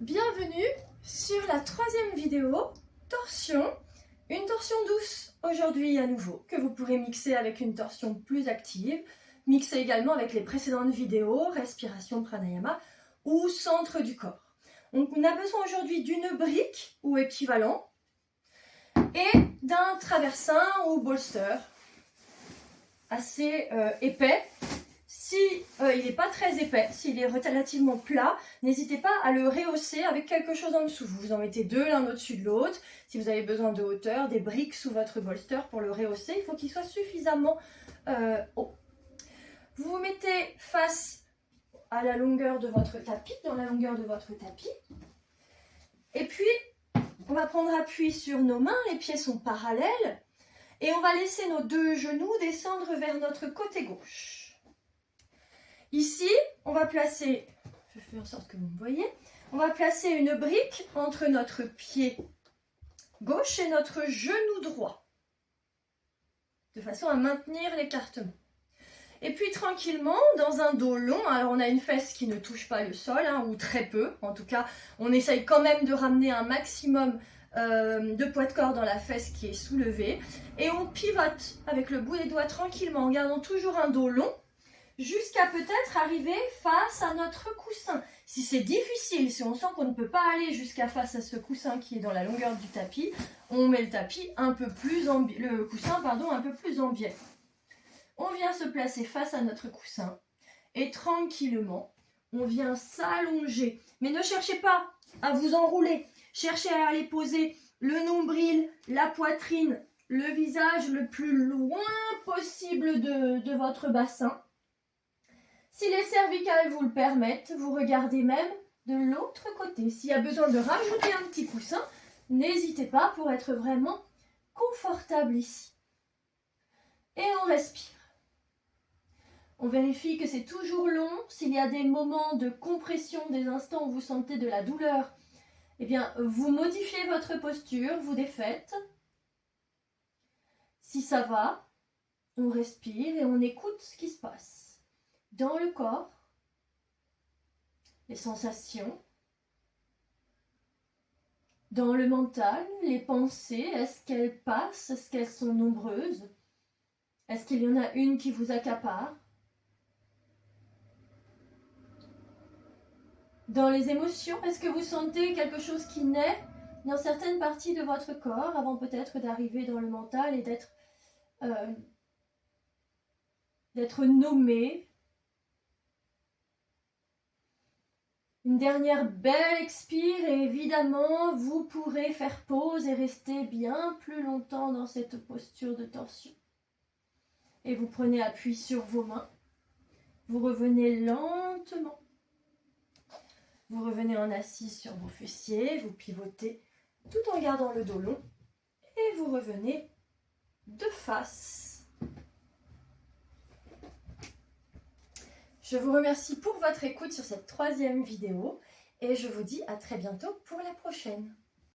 Bienvenue sur la troisième vidéo, torsion. Une torsion douce aujourd'hui à nouveau, que vous pourrez mixer avec une torsion plus active, mixer également avec les précédentes vidéos, respiration pranayama ou centre du corps. Donc on a besoin aujourd'hui d'une brique ou équivalent et d'un traversin ou bolster assez épais. Si il n'est pas très épais, s'il est relativement plat, n'hésitez pas à le rehausser avec quelque chose en dessous. Vous en mettez deux l'un au-dessus de l'autre. Si vous avez besoin de hauteur, des briques sous votre bolster pour le rehausser, il faut qu'il soit suffisamment haut. Vous vous mettez face à la longueur de votre tapis, dans la longueur de votre tapis. Et puis, on va prendre appui sur nos mains, les pieds sont parallèles. Et on va laisser nos deux genoux descendre vers notre côté gauche. Ici, on va placer, je fais en sorte que vous me voyez, on va placer une brique entre notre pied gauche et notre genou droit, de façon à maintenir l'écartement. Et puis tranquillement, dans un dos long, alors on a une fesse qui ne touche pas le sol, ou très peu, en tout cas, on essaye quand même de ramener un maximum de poids de corps dans la fesse qui est soulevée, et on pivote avec le bout des doigts tranquillement, en gardant toujours un dos long, jusqu'à peut-être arriver face à notre coussin. Si c'est difficile, si on sent qu'on ne peut pas aller jusqu'à face à ce coussin qui est dans la longueur du tapis, on met le tapis un peu plus en biais, le coussin un peu plus en biais. On vient se placer face à notre coussin et tranquillement, on vient s'allonger. Mais ne cherchez pas à vous enrouler, cherchez à aller poser le nombril, la poitrine, le visage le plus loin possible de votre bassin. Si les cervicales vous le permettent, vous regardez même de l'autre côté. S'il y a besoin de rajouter un petit coussin, n'hésitez pas pour être vraiment confortable ici. Et on respire. On vérifie que c'est toujours long. S'il y a des moments de compression, des instants où vous sentez de la douleur, eh bien, vous modifiez votre posture, vous défaites. Si ça va, on respire et on écoute ce qui se passe. Dans le corps, les sensations, dans le mental, les pensées, est-ce qu'elles passent, est-ce qu'elles sont nombreuses, est-ce qu'il y en a une qui vous accapare? Dans les émotions, est-ce que vous sentez quelque chose qui naît dans certaines parties de votre corps avant peut-être d'arriver dans le mental et d'être nommé? Une dernière belle expire et évidemment, vous pourrez faire pause et rester bien plus longtemps dans cette posture de torsion. Et vous prenez appui sur vos mains. Vous revenez lentement. Vous revenez en assis sur vos fessiers. Vous pivotez tout en gardant le dos long. Et vous revenez de face. Je vous remercie pour votre écoute sur cette troisième vidéo et je vous dis à très bientôt pour la prochaine.